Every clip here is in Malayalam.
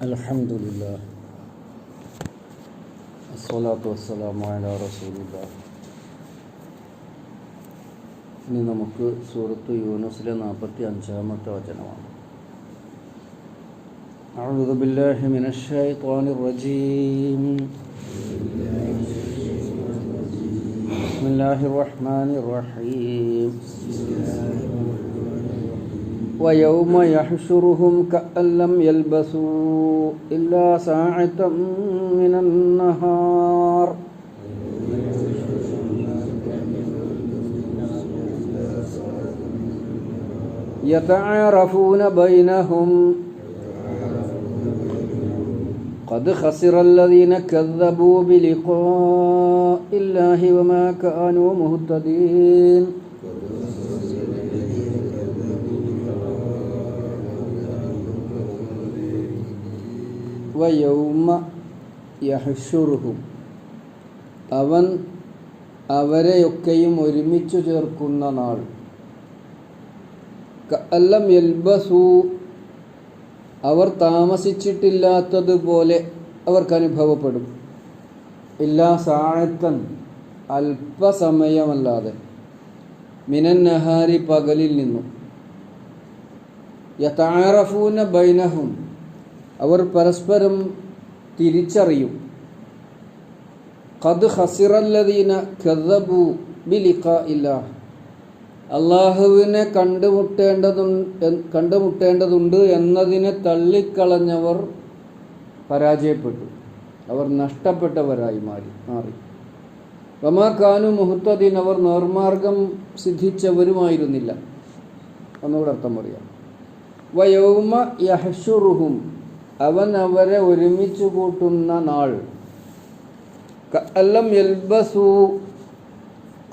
അൽഹംദുലില്ലാഹ് അസ്സലാത്തു വസ്സലാമു അലാ റസൂലില്ലാഹ്. ഇനി നമുക്ക് സൂറത്ത് യൂനുസിലെ 45-ാമത്തെ വചനമാണ്. അഊദു ബില്ലാഹി മിനശ് ശൈത്വാനിർ റജീം. ബിസ്മില്ലാഹിർ റഹ്മാനിർ റഹീം. ويوم يحشرهم كأن لم يلبثوا إلا ساعة من النهار يتعارفون بينهم قد خسر الذين كذبوا بلقاء الله وما كانوا مهتدين. വയൗമ യഹ്ശുറുഹും, അവൻ അവരെയൊക്കെയും ഒരുമിച്ചു ചേർക്കുന്ന നാൾ. കഅല്ലം യൽബസൂ, അവർ താമസിച്ചിട്ടില്ലാത്തതുപോലെ അവർക്ക് അനുഭവപ്പെടും. ഇല്ലാ സാഅത്തൻ, അല്പസമയമല്ലാതെ, മിനൻ നഹാരി, പകലിൽ നിന്നും. യതആറഫൂന ബൈനഹും, അവർ പരസ്പരം തിരിച്ചറിയും. ഖദ് ഖസിറല്ലദീന കദ്ദബൂ ബിലിഖാഇല്ലാഹ്, അല്ലാഹുവിനെ കണ്ടുമുട്ടേണ്ടതുണ്ട് എന്നതിനെ തള്ളിക്കളഞ്ഞവർ പരാജയപ്പെട്ടു, അവർ നഷ്ടപ്പെട്ടവരായി മാറി. വമാ കാനൂ മുഹ്തദീൻ, അവർ നേർമാർഗം സിദ്ധിച്ചവരുമായിരുന്നില്ല. ഒന്നുകൂടെ അർത്ഥം പറയാം. വയൗമ യഹ്ശുറുഹും, അവൻ അവരെ ഒരുമിച്ച് കൂട്ടുന്ന നാൾ. കഅല്ലം യൽബസൂ,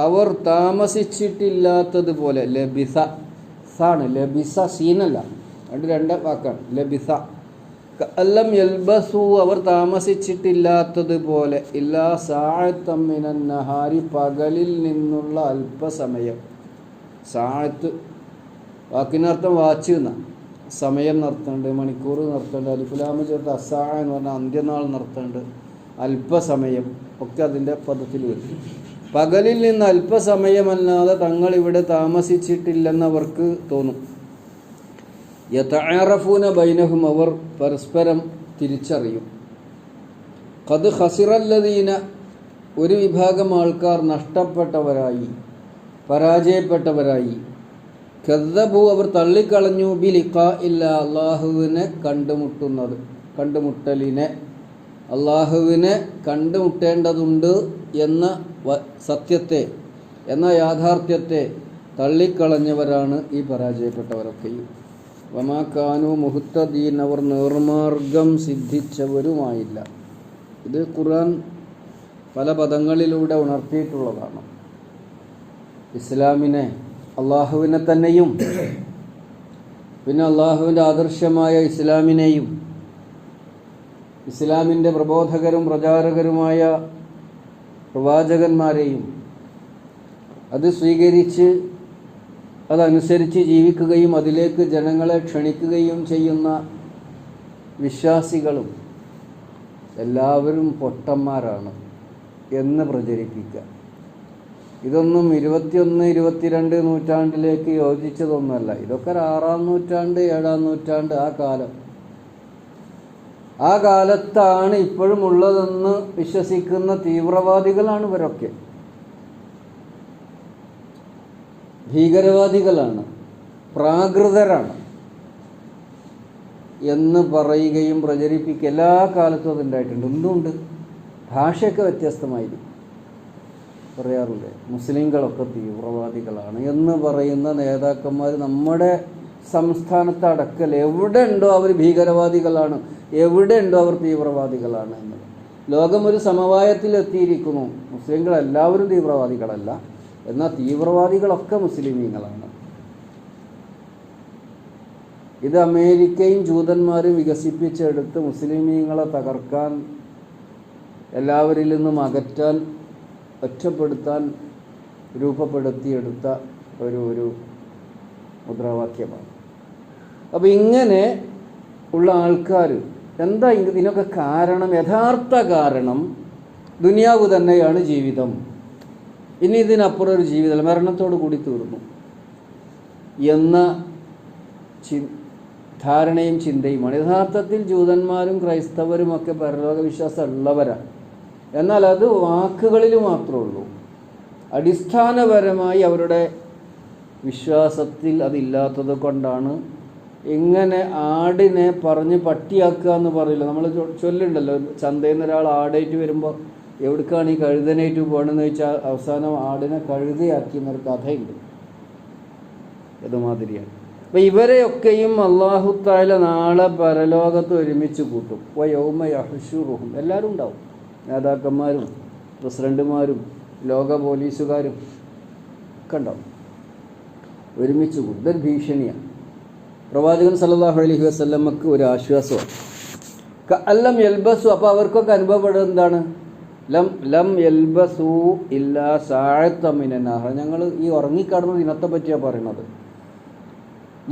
അവർ താമസിച്ചിട്ടില്ലാത്തതുപോലെ. ലബിസ സാണ്, ലബിസ സീനല്ല, രണ്ട് വാക്കാണ്. ലബിസ. കഅല്ലം യൽബസൂ, അവർ താമസിച്ചിട്ടില്ലാത്തതുപോലെ. ഇല്ലാ സാഅത്തൻ മിനൻ നഹാരി, പകലിൽ നിന്നുള്ള അല്പസമയം. സാഅത്ത് വാക്കിനർത്ഥം വാച്ച് എന്നാണ്. സമയം നിർത്തുന്നുണ്ട്, മണിക്കൂർ നിർത്തുന്നുണ്ട്, അലിഫുലാമ ചേർത്ത് അസാ എന്ന് പറഞ്ഞാൽ അന്ത്യനാൾ നിർത്തുന്നുണ്ട്, അല്പസമയം ഒക്കെ അതിൻ്റെ പദത്തിൽ വരും. പകലിൽ നിന്ന് അല്പസമയമല്ലാതെ തങ്ങളിവിടെ താമസിച്ചിട്ടില്ലെന്നവർക്ക് തോന്നും. യതആറഫൂന ബൈനഹും, അവർ പരസ്പരം തിരിച്ചറിയും. ഖദ് ഖസിറല്ലദീന, ഒരു വിഭാഗം ആൾക്കാർ നഷ്ടപ്പെട്ടവരായി, പരാജയപ്പെട്ടവരായി. കദ്ദബൂ, അവർ തള്ളിക്കളഞ്ഞു. ബിലിഖാഇല്ല, അള്ളാഹുവിനെ കണ്ടുമുട്ടലിനെ, അള്ളാഹുവിനെ കണ്ടുമുട്ടേണ്ടതുണ്ട് എന്ന സത്യത്തെ, എന്ന യാഥാർത്ഥ്യത്തെ തള്ളിക്കളഞ്ഞവരാണ് ഈ പരാജയപ്പെട്ടവരൊക്കെയും. വമാ കാനൂ മുഹ്തദീൻ, അവർ നേർമാർഗം സിദ്ധിച്ചവരുമായില്ല. ഇത് ഖുർആൻ പല പദങ്ങളിലൂടെ ഉണർത്തിയിട്ടുള്ളതാണ്. ഇസ്ലാമിനെ, അള്ളാഹുവിനെ തന്നെയും പിന്നെ അള്ളാഹുവിൻ്റെ ആദർശമായ ഇസ്ലാമിനെയും, ഇസ്ലാമിൻ്റെ പ്രബോധകരും പ്രചാരകരുമായ പ്രവാചകന്മാരെയും അത് സ്വീകരിച്ച് അതനുസരിച്ച് ജീവിക്കുകയും അതിലേക്ക് ജനങ്ങളെ ക്ഷണിക്കുകയും ചെയ്യുന്ന വിശ്വാസികളും എല്ലാവരും പൊട്ടന്മാരാണ് എന്ന് പ്രചരിപ്പിക്കുക. ഇതൊന്നും 21, 22 നൂറ്റാണ്ടിലേക്ക് യോജിച്ചതൊന്നുമല്ല. ഇതൊക്കെ 6-ാം നൂറ്റാണ്ട് 7-ാം നൂറ്റാണ്ട് ആ കാലത്താണ് ഇപ്പോഴും ഉള്ളതെന്ന് വിശ്വസിക്കുന്ന തീവ്രവാദികളാണ് ഇവരൊക്കെ. ഭീകരവാദികളാണ്, പ്രാകൃതരാണ് എന്ന് പറയുകയും പ്രചരിപ്പിക്കുക എല്ലാ കാലത്തും അതുണ്ടായിട്ടുണ്ട്. എന്തുകൊണ്ട്? ഭാഷയൊക്കെ വ്യത്യസ്തമായിരിക്കും. പറയാറില്ലേ, മുസ്ലിങ്ങളൊക്കെ തീവ്രവാദികളാണ് എന്ന് പറയുന്ന നേതാക്കന്മാർ നമ്മുടെ സംസ്ഥാനത്ത് അടക്കൽ എവിടെ ഉണ്ടോ അവർ ഭീകരവാദികളാണ്, എവിടെ ഉണ്ടോ അവർ തീവ്രവാദികളാണ് എന്നത്. ലോകം ഒരു സമവായത്തിലെത്തിയിരിക്കുന്നു. മുസ്ലിങ്ങൾ എല്ലാവരും തീവ്രവാദികളല്ല, എന്നാൽ തീവ്രവാദികളൊക്കെ മുസ്ലിമീങ്ങളാണ്. ഇത് അമേരിക്കയും ജൂതന്മാരും വികസിപ്പിച്ചെടുത്ത് മുസ്ലിമീങ്ങളെ തകർക്കാൻ, എല്ലാവരിൽ നിന്നും അകറ്റാൻ, ഒറ്റപ്പെടുത്താൻ രൂപപ്പെടുത്തിയെടുത്ത ഒരു മുദ്രാവാക്യമാണ്. അപ്പോൾ ഇങ്ങനെ ഉള്ള ആൾക്കാർ എന്താ ഇതിനൊക്കെ കാരണം? യഥാർത്ഥ കാരണം ദുനിയാവ് തന്നെയാണ് ജീവിതം. ഇനി ഇതിനപ്പുറം ഒരു ജീവിതമല്ല, മരണത്തോട് കൂടി തീർന്നു എന്ന ധാരണയും ചിന്തയുമാണ്. യഥാർത്ഥത്തിൽ ജൂതന്മാരും ക്രൈസ്തവരുമൊക്കെ പരലോക വിശ്വാസം ഉള്ളവരാണ്. എന്നാൽ അത് വാക്കുകളിൽ മാത്രമേ ഉള്ളൂ. അടിസ്ഥാനപരമായി അവരുടെ വിശ്വാസത്തിൽ അതില്ലാത്തത് കൊണ്ടാണ് എങ്ങനെ ആടിനെ പറഞ്ഞ് പട്ടിയാക്കുക എന്ന് പറയില്ല. നമ്മൾ ചൊല്ലുണ്ടല്ലോ, ചന്തയിൽ നിന്ന് ഒരാൾ ആടായിട്ട് വരുമ്പോൾ എവിടേക്കാണ് ഈ കഴുതനായിട്ട് പോകണമെന്ന് ചോദിച്ചാൽ അവസാനം ആടിനെ കഴുതയാക്കി എന്നൊരു കഥയുണ്ട്. അതുമാതിരിയാണ്. അപ്പം ഇവരെയൊക്കെയും അല്ലാഹു തആല നാളെ പരലോകത്ത് ഒരുമിച്ച് കൂട്ടും. വയൗമ യഹ്ശുറുഹും, എല്ലാവരും ഉണ്ടാവും. നേതാക്കന്മാരും പ്രസിഡന്റുമാരും ലോക പോലീസുകാരും ഒക്കെ ഉണ്ടാവും, ഒരുമിച്ച് കൂട്ടും. ഇതൊരു ഭീഷണിയാണ്. പ്രവാചകൻ സല്ലല്ലാഹു അലൈഹി വസല്ലമക്ക് ഒരു ആശ്വാസമാണ്. അല്ലം യൽബസു, അപ്പോൾ അവർക്കൊക്കെ അനുഭവപ്പെടുന്നത് എന്താണ്? ലം യൽബസു ഇല്ലാ സാഅത്ത മിനന്നാർ. ഞങ്ങൾ ഈ ഉറങ്ങിക്കടന്ന ദിനത്തെ പറ്റിയാണ് പറയുന്നത്.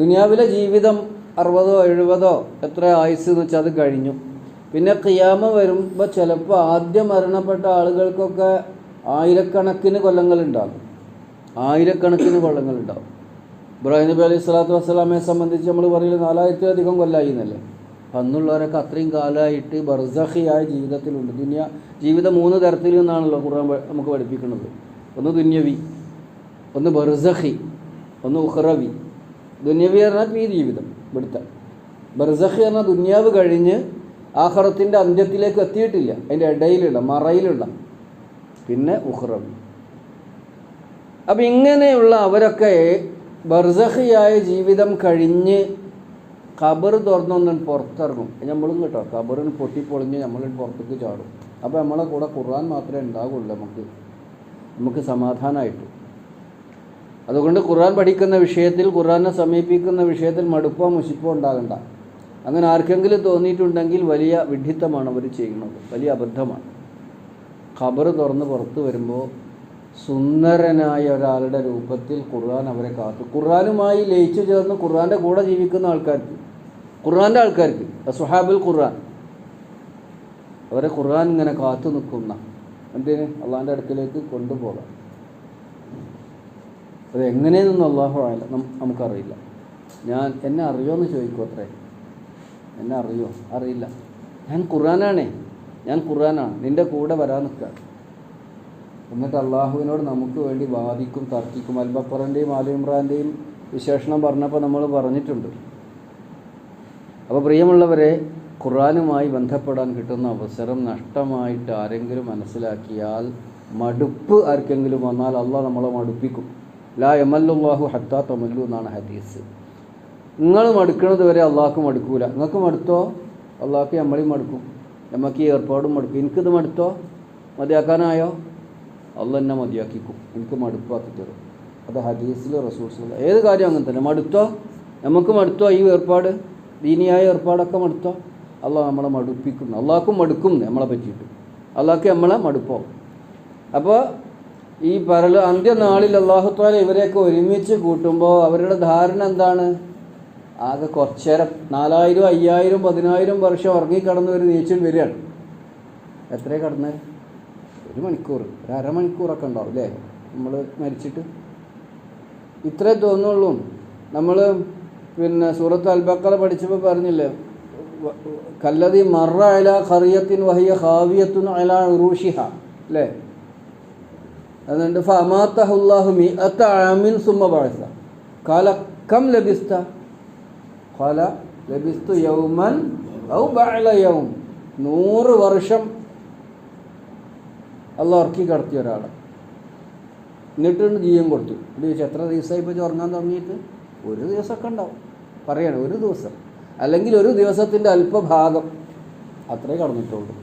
ദുനിയാവിലെ ജീവിതം 60 70 എത്ര ആയുസ് എന്ന് വെച്ചാൽ അത് കഴിഞ്ഞു. പിന്നെ ഖിയാമ വരുമ്പോൾ ചിലപ്പോൾ ആദ്യം മരണപ്പെട്ട ആളുകൾക്കൊക്കെ ആയിരക്കണക്കിന് കൊല്ലങ്ങളുണ്ടാകും. ഇബ്രാഹിം നബി അലൈഹി സ്വലാത്തു വസ്സലാമയെ സംബന്ധിച്ച് നമ്മൾ പറയില്ല 4000-ലധികം കൊല്ലമായി എന്നല്ലേ. അന്നുള്ളവരൊക്കെ അത്രയും കാലമായിട്ട് ബർസഖിയായ ജീവിതത്തിലുണ്ട്. ജീവിതം 3 തരത്തിൽ നിന്നാണല്ലോ ഖുർആൻ നമുക്ക് പഠിപ്പിക്കുന്നത്. ഒന്ന് ദുന്യവി, ഒന്ന് ബർസഖി, ഒന്ന് ഉഖ്റവി. ദുന്യവി പറഞ്ഞാൽ ഈ ജീവിതം ഇവിടുത്തെ. ബർസഖി പറഞ്ഞാൽ ദുന്യാവ് കഴിഞ്ഞ് ആഖിറത്തിൻ്റെ അന്ത്യത്തിലേക്ക് എത്തിയിട്ടില്ല, അതിൻ്റെ ഇടയിലുള്ള മറയിലുള്ള. പിന്നെ ഉഖ്റവി. അപ്പം ഇങ്ങനെയുള്ള അവരൊക്കെ ബർസഖിയായ ജീവിതം കഴിഞ്ഞ് ഖബർ തുറന്നൊന്നും പുറത്തിറങ്ങും. നമ്മളും കേട്ടോ ഖബറിന് പൊട്ടിപ്പൊളിഞ്ഞ് നമ്മൾ പുറത്തേക്ക് ചാടും. അപ്പോൾ നമ്മളെ കൂടെ ഖുർആൻ മാത്രമേ ഉണ്ടാവുള്ളൂ നമുക്ക് സമാധാനമായിട്ട്. അതുകൊണ്ട് ഖുർആൻ പഠിക്കുന്ന വിഷയത്തിൽ, ഖുർആനെ സമീപിക്കുന്ന വിഷയത്തിൽ മടുപ്പോ മുഷിപ്പോ ഉണ്ടാകണ്ട. അങ്ങനെ ആർക്കെങ്കിലും തോന്നിയിട്ടുണ്ടെങ്കിൽ വലിയ വിഡ്ഢിത്തമാണ് അവർ ചെയ്യുന്നത്, വലിയ അബദ്ധമാണ്. ഖബർ തുറന്ന് പുറത്ത് വരുമ്പോൾ സുന്ദരനായ ഒരാളുടെ രൂപത്തിൽ ഖുർആൻ അവരെ കാത്തു. ഖുർആനുമായി ലയിച്ചു ചേർന്ന് ഖുർആൻ്റെ കൂടെ ജീവിക്കുന്ന ആൾക്കാർക്ക്, ഖുർആൻ്റെ ആൾക്കാർക്ക്, സ്വഹാബുൽ ഖുർആൻ, അവരെ ഖുർആൻ ഇങ്ങനെ കാത്തു നിൽക്കുന്ന എന്തിന്? അള്ളാഹിൻ്റെ അടുക്കിലേക്ക് കൊണ്ടുപോകാം. അത് എങ്ങനെയെന്നൊന്നും അള്ളാഹു ആയാലും നമുക്കറിയില്ല. എന്നെ അറിയുമോ എന്ന് ചോദിക്കും. അത്രേ, എന്നെ അറിയുമോ? അറിയില്ല. ഞാൻ ഖുർആനാണ്, നിൻ്റെ കൂടെ വരാൻ നിൽക്കുക. എന്നിട്ട് അള്ളാഹുവിനോട് നമുക്ക് വേണ്ടി വാദിക്കും, തർക്കിക്കും. അൽ-ബഖറൻ്റെയും ആല ഇമ്രാൻ്റെയും വിശേഷണം പറഞ്ഞപ്പോൾ നമ്മൾ പറഞ്ഞിട്ടുണ്ട്. അപ്പോൾ പ്രിയമുള്ളവരെ, ഖുർആനുമായി ബന്ധപ്പെടാൻ കിട്ടുന്ന അവസരം നഷ്ടമായിട്ട് ആരെങ്കിലും മനസ്സിലാക്കിയാൽ, മടുപ്പ് ആർക്കെങ്കിലും വന്നാൽ അള്ളാഹ് നമ്മളെ മടുപ്പിക്കും. ലാ യമല്ലുല്ലാഹു ഹത്താ തമല്ലു എന്നാണ് ഹദീസ്. നിങ്ങൾ മടുക്കുന്നത് വരെ അള്ളാഹ്ക്ക് മടുക്കൂല. നിങ്ങൾക്ക് മടുത്തോ അള്ളാഹ്ക്ക് നമ്മളെയും മടുക്കും, നമുക്ക് ഈ ഏർപ്പാടും മടുക്കും. എനിക്കിത് മടുത്തോ, മതിയാക്കാനായോ, അള്ളാഹ് എന്നെ മതിയാക്കിക്കും, എനിക്ക് മടുപ്പാക്കി തരും. അത് ഹദീസിൽ റസൂൽ സല്ലല്ലാഹു അലൈഹി വസല്ലം. ഏത് കാര്യം അങ്ങനെ തന്നെ. മടുത്തോ, നമുക്ക് മടുത്തോ, ഈ ഏർപ്പാട്, ദീനിയായ ഏർപ്പാടൊക്കെ മടുത്തോ, അള്ളാഹ് നമ്മളെ മടുപ്പിക്കുന്നു. അള്ളാഹ്ക്കും മടുക്കും നമ്മളെ പറ്റിയിട്ട്, അള്ളാഹ്ക്ക് നമ്മളെ മടുപ്പോ. അപ്പോൾ ഈ അന്ത്യനാളിൽ അല്ലാഹു തആല ഇവരെയൊക്കെ ഒരുമിച്ച് കൂട്ടുമ്പോൾ അവരുടെ ധാരണ എന്താണ്? ആകെ കുറച്ചേരം 4000 5000 10000 വർഷം ഉറങ്ങിക്കടന്ന് ഒരു നീച്ചും വരികയാണ്. എത്രയാണ് കടന്ന്? 1 മണിക്കൂർ, ഒരു അരമണിക്കൂറൊക്കെ ഉണ്ടാവും അല്ലേ നമ്മൾ മരിച്ചിട്ട്. ഇത്രേ തോന്നുള്ളൂ. നമ്മൾ പിന്നെ സൂറത്ത് അൽ-ബഖറ പഠിച്ചപ്പോൾ പറഞ്ഞില്ലേ, കല്ലദി മറ അലാ ഖറിയത്തിൻ വഹിയ ഖാവിയത്തുൻ അലാ ഉറൂഷിഹ അല്ലേ. അതുകൊണ്ട് ഫഅമാതഹുല്ലാഹു മിഅത ആമിൻ സുമ്മ ബഅസ ഖാല കം ലബിസ്ത ഖാല ലബിസ്തു യൗമൻ ഔ ബഅല യൗം. 100 വർഷം അള്ളാഹ് ഉറക്കി കിടത്തിയ ഒരാളെ, എന്നിട്ടുണ്ട് ജീവൻ കൊടുത്തു. ഇത് ചോദിച്ചാൽ എത്ര ദിവസമായി ഇപ്പോൾ ഉറങ്ങാൻ തുടങ്ങിയിട്ട്? 1 ദിവസമൊക്കെ ഉണ്ടാവും പറയണം, 1 ദിവസം അല്ലെങ്കിൽ 1 ദിവസത്തിൻ്റെ അല്പഭാഗം അത്രേ കടന്നിട്ടുള്ളൂ.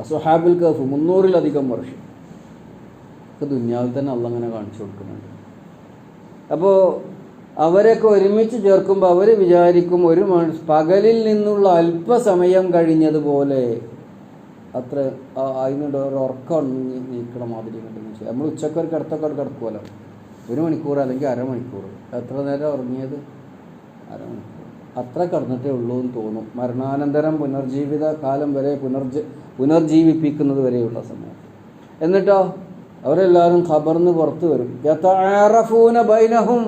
അസ്ഹാബുൽ കഹ്ഫ് 300-ലധികം വർഷം ദുന്യാവിൽ തന്നെ അള്ളാഹ് അങ്ങനെ കാണിച്ചു കൊടുക്കുന്നുണ്ട്. അപ്പോൾ അവരൊക്കെ ഒരുമിച്ച് ചേർക്കുമ്പോൾ അവർ വിചാരിക്കും ഒരു പകലിൽ നിന്നുള്ള അല്പസമയം കഴിഞ്ഞതുപോലെ. അത്ര അതിനുണ്ട് ഒരു ഉറക്കം നീക്കണ മാതിരി കിട്ടുന്നു. നമ്മൾ ഉച്ചക്കൊരു കിടത്തൊക്കെ കിടക്കുമല്ലോ, 1 മണിക്കൂർ അല്ലെങ്കിൽ അരമണിക്കൂർ. എത്ര നേരം ഉറങ്ങിയത്? അരമണിക്കൂർ. അത്ര കടന്നിട്ടേ ഉള്ളൂ എന്ന് തോന്നും. മരണാനന്തരം പുനർജീവിത കാലം വരെ പുനർജീവിപ്പിക്കുന്നത് വരെയുള്ള സമയം. എന്നിട്ടോ അവരെല്ലാവരും ഖബറിന്ന് പുറത്ത് വരും. യതആറഫൂന ബൈനഹും,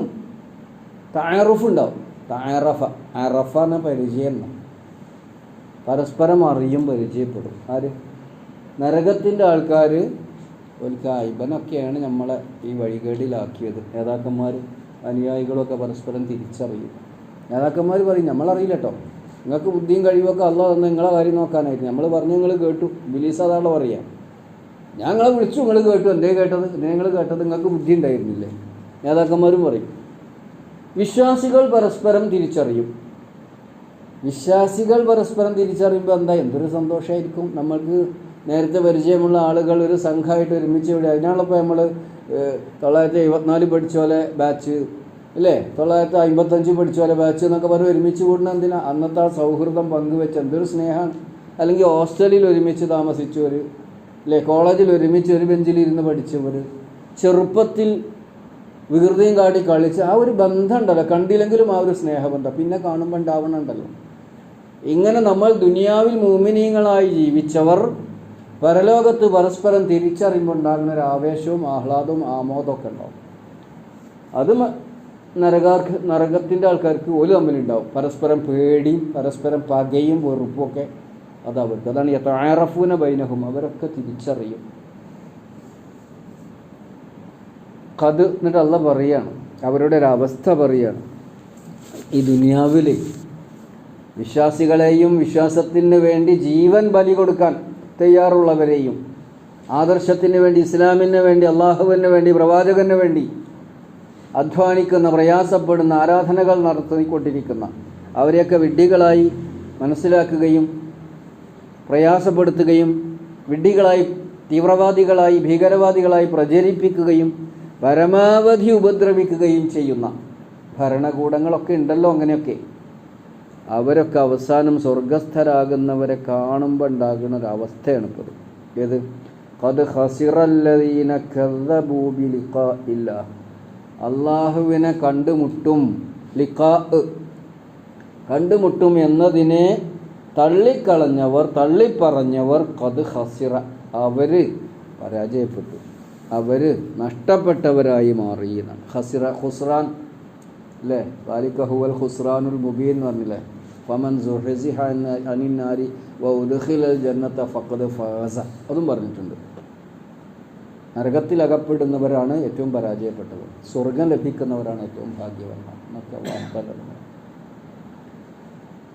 തആറുഫ് ഉണ്ടാവും. അറഫ എന്ന പരിചയം, പരസ്പരം അറിയും, പരിചയപ്പെടും. ആര്? നരകത്തിൻ്റെ ആൾക്കാർ. ഇവനൊക്കെയാണ് നമ്മളെ ഈ വഴികേടിലാക്കിയത്. നേതാക്കന്മാർ അനുയായികളൊക്കെ പരസ്പരം തിരിച്ചറിയും. നേതാക്കന്മാർ പറയും നമ്മളറിയില്ല കേട്ടോ, നിങ്ങൾക്ക് ബുദ്ധിയും കഴിവൊക്കെ അല്ലാഹ് തന്ന് നിങ്ങളെ കാര്യം നോക്കാനായിട്ട്. നമ്മൾ പറഞ്ഞു, നിങ്ങൾ കേട്ടു. ഇബ്ലീസ് അതാണ് പറയാം, ഞങ്ങളെ വിളിച്ചു, നിങ്ങൾ കേട്ടു. എന്തേ കേട്ടത്? നിങ്ങൾ കേട്ടത്, നിങ്ങൾക്ക് ബുദ്ധി ഉണ്ടായിരുന്നില്ലേ? നേതാക്കന്മാരും പറയും. വിശ്വാസികൾ പരസ്പരം തിരിച്ചറിയും. വിശ്വാസികൾ പരസ്പരം തിരിച്ചറിയുമ്പോൾ എന്താ, എന്തൊരു സന്തോഷമായിരിക്കും. നമ്മൾക്ക് നേരത്തെ പരിചയമുള്ള ആളുകൾ ഒരു സംഘമായിട്ട് ഒരുമിച്ച് ഇവിടെ. അതിനാണപ്പോൾ നമ്മൾ 974 പഠിച്ച പോലെ ബാച്ച്, അല്ലേ, 955 പഠിച്ച പോലെ ബാച്ച് എന്നൊക്കെ പറഞ്ഞ് ഒരുമിച്ച് കൂടുന്ന എന്തിനാ? അന്നത്തെ ആ സൗഹൃദം പങ്കുവെച്ച് എന്തൊരു സ്നേഹമാണ്. അല്ലെങ്കിൽ ഹോസ്റ്റലിൽ ഒരുമിച്ച് താമസിച്ചവർ, അല്ലേ, കോളേജിൽ ഒരുമിച്ച് ഒരു ബെഞ്ചിലിരുന്ന് പഠിച്ചവർ, ചെറുപ്പത്തിൽ വികൃതിയും കാട്ടി കളിച്ച് ആ ഒരു ബന്ധം ഉണ്ടല്ലോ, കണ്ടില്ലെങ്കിലും ആ ഒരു സ്നേഹബന്ധം പിന്നെ കാണുമ്പോൾ ഉണ്ടാവണുണ്ടല്ലോ. ഇങ്ങനെ നമ്മൾ ദുനിയാവിൽ മുഅ്മിനീങ്ങളായി ജീവിച്ചവർ പരലോകത്ത് പരസ്പരം തിരിച്ചറിയുമ്പോൾ ഉണ്ടാകുന്ന ഒരു ആവേശവും ആഹ്ലാദവും ആമോദമൊക്കെ ഉണ്ടാവും. അത് നരകത്തിൻ്റെ ആൾക്കാർക്ക് ഒരു തമ്മിലുണ്ടാവും. പരസ്പരം പേടിയും പരസ്പരം പകയും വെറുപ്പും ഒക്കെ അത് അവർക്ക്. അതാണ് യതആറഫൂന ബൈനഹും, അവരൊക്കെ തിരിച്ചറിയും. ഖദ് എന്നിട്ട് അല്ലാഹ് പറയാണ്, അവരുടെ ഒരു അവസ്ഥ പറയാണ്. ഈ ദുനിയാവിൽ വിശ്വാസികളെയും വിശ്വാസത്തിന് വേണ്ടി ജീവൻ ബലി കൊടുക്കാൻ തയ്യാറുള്ളവരെയും, ആദർശത്തിന് വേണ്ടി, ഇസ്ലാമിന് വേണ്ടി, അള്ളാഹുവിന് വേണ്ടി, പ്രവാചകന് വേണ്ടി അധ്വാനിക്കുന്ന, പ്രയാസപ്പെടുന്ന, ആരാധനകൾ നടത്തിക്കൊണ്ടിരിക്കുന്ന അവരെയൊക്കെ വിഡ്ഢികളായി മനസ്സിലാക്കുകയും പ്രയാസപ്പെടുത്തുകയും വിഡ്ഢികളായി, തീവ്രവാദികളായി, ഭീകരവാദികളായി പ്രചരിപ്പിക്കുകയും പരമാവധി ഉപദ്രവിക്കുകയും ചെയ്യുന്ന ഭരണകൂടങ്ങളൊക്കെ ഉണ്ടല്ലോ. അങ്ങനെയൊക്കെ അവരൊക്കെ അവസാനം സ്വർഗസ്ഥരാകുന്നവരെ കാണുമ്പോൾ ഉണ്ടാകുന്ന ഒരവസ്ഥയാണിപ്പോൾ. ഏത്? ഖദ് ഖസിറല്ലദീന കദ്ദബൂ ബിലിഖാഇല്ലാഹ്, അള്ളാഹുവിനെ കണ്ടുമുട്ടും, കണ്ടുമുട്ടും എന്നതിനെ തള്ളിക്കളഞ്ഞവർ, തള്ളിപ്പറഞ്ഞവർ, ഖദ് ഖസിറ, അവർ പരാജയപ്പെട്ടു, അവർ നഷ്ടപ്പെട്ടവരായി മാറി എന്നാണ്. ഖുസ്റാൻ, അല്ലേ, ദാലിക ഹുവൽ ഖുസ്റാനുൽ മുബീൻ എന്ന് പറഞ്ഞില്ലേ. ഫമൻ സുഹ്സിഹ അനിൻ നാരി വഉദ്ഖിലൽ ജന്നത ഫഖദ് ഫാസ, അതും പറഞ്ഞിട്ടുണ്ട്. നരകത്തിലകപ്പെടുന്നവരാണ് ഏറ്റവും പരാജയപ്പെട്ടവർ, സ്വർഗം ലഭിക്കുന്നവരാണ് ഏറ്റവും ഭാഗ്യവാന്മാർ എന്നൊക്കെ വാർത്തകളുണ്ട്.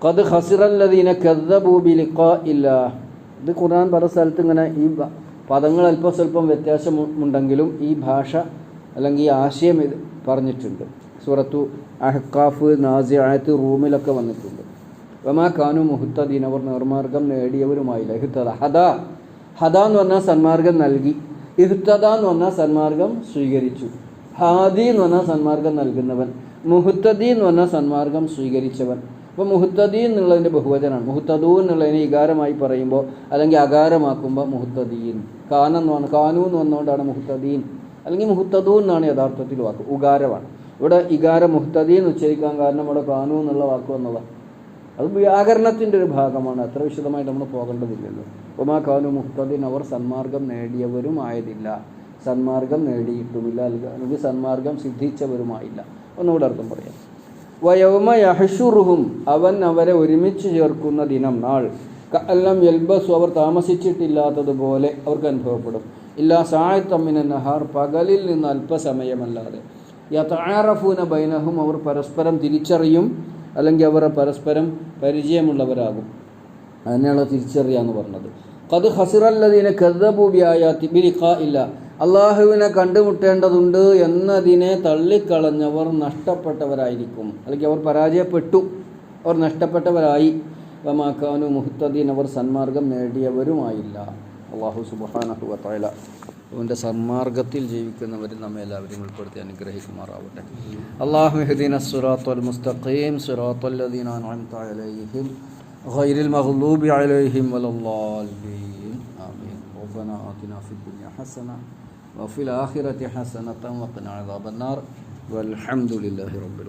ഖദ് ഖസിറല്ലദീന കദ്ദബൂ ബിലിഖാഇല്ലാഹ്. ഇത് ഖുർആൻ പല സ്ഥലത്ത് ഇങ്ങനെ ഈ പദങ്ങൾ അല്പം സ്വല്പം വ്യത്യാസമുണ്ടെങ്കിലും ഈ ഭാഷ അല്ലെങ്കിൽ ഈ ആശയം ഇത് പറഞ്ഞിട്ടുണ്ട്. സൂറത്തു അഹ്ഖാഫ്, നാസിആത്ത്, റൂമിലൊക്കെ വന്നിട്ടുണ്ട്. വമാ കാനു മുഹ്തദീൻ, അവർ നേർമാർഗം നേടിയവരുമായില്ല. ഹദ എന്ന് പറഞ്ഞാൽ സന്മാർഗം നൽകി, ഇഹ്തദ എന്ന് പറഞ്ഞാൽ സന്മാർഗം സ്വീകരിച്ചു, ഹാദി എന്ന് പറഞ്ഞാൽ സന്മാർഗം നൽകുന്നവൻ, മുഹ്തദി എന്ന് പറഞ്ഞാൽ സന്മാർഗം സ്വീകരിച്ചവൻ. അപ്പോൾ മുഹ്തദീൻ എന്നുള്ളതിൻ്റെ ബഹുവചനാണ്. മുഹ്തദൂ എന്നുള്ളതിനെ ഇകാരമായി പറയുമ്പോൾ അല്ലെങ്കിൽ അകാരമാക്കുമ്പോൾ മുഹ്തദീൻ. കാനു എന്ന് വന്നുകൊണ്ടാണ് മുഹ്തദീൻ, അല്ലെങ്കിൽ മുഹ്തദൂ എന്നാണ് യഥാർത്ഥത്തിൽ വാക്ക്, ഉകാരമാണ്. ഇവിടെ ഇകാര മുഹ്തദീൻ ഉച്ചരിക്കാൻ കാരണം ഇവിടെ കാനു എന്നുള്ള വാക്ക് വന്നതാണ്. അത് വ്യാകരണത്തിൻ്റെ ഒരു ഭാഗമാണ്, അത്ര വിശദമായിട്ട് നമ്മൾ പോകേണ്ടതില്ലല്ലോ. വമാ കാനു മുഹ്തദീൻ, അവർ സന്മാർഗം നേടിയവരും ആയതില്ല, സന്മാർഗം നേടിയിട്ടുമില്ല, അല്ലെങ്കിൽ സന്മാർഗം സിദ്ധിച്ചവരുമായില്ല. ഒന്നുകൂടെ അർത്ഥം പറയാം. വയൗമ യഹ്ശുറുഹും, അവൻ അവരെ ഒരുമിച്ച് ചേർക്കുന്ന ദിനം, നാൾ, കഅല്ലം യൽബസു, അവർ താമസിച്ചിട്ടില്ലാത്തതുപോലെ അവർക്ക് അനുഭവപ്പെടും. ഇല്ലാ സാഅത്തൻ മിനൻ നഹാർ, പകലിൽ നിന്ന് അല്പസമയമല്ലാതെ. യതആറഫൂന ബൈനഹും, അവർ പരസ്പരം തിരിച്ചറിയും, അല്ലെങ്കിൽ അവർ പരസ്പരം പരിചയമുള്ളവരാകും. അതിനെയാണ് തിരിച്ചറിയാന്ന് പറഞ്ഞത്. ഖദ് ഖസിറല്ലദീന കദ്ദബൂ ബിആയാതി ബിലിഖാഇല്ലാഹ്, അള്ളാഹുവിനെ കണ്ടുമുട്ടേണ്ടതുണ്ട് എന്നതിനെ തള്ളിക്കളഞ്ഞവർ നഷ്ടപ്പെട്ടവരായിരിക്കും, അല്ലെങ്കിൽ അവർ പരാജയപ്പെട്ടു, അവർ നഷ്ടപ്പെട്ടവരായി. വമാ കാനു മുഹ്തദീൻ, അവർ സന്മാർഗം നേടിയവരുമായില്ല. അല്ലാഹു സുബ്ഹാനഹു വ തആല അവൻ്റെ സന്മാർഗത്തിൽ ജീവിക്കുന്നവരിൽ നമ്മെ എല്ലാവരെയും ഉൾപ്പെടുത്തി അനുഗ്രഹിക്കുമാറാവട്ടെ. അല്ലാഹു ഇഹ്ദിനസ് സിറാത്തൽ മുസ്തഖീം സിറാത്തൽ ലദീന അൻഅംത അലൈഹിം ഗൈറിൽ മഗ്ലൂബി അലൈഹിം വലദ്ദാലിൻ. ആമീൻ. റബ്ബനാ ആതിനാ ഫിദ് ദുനിയ ഹസന വഫിൽ ആഖിറതി ഹസനതൻ വഖിനാ അദാബന്നാർ വൽഹംദുലില്ലാഹി റബ്ബിൽ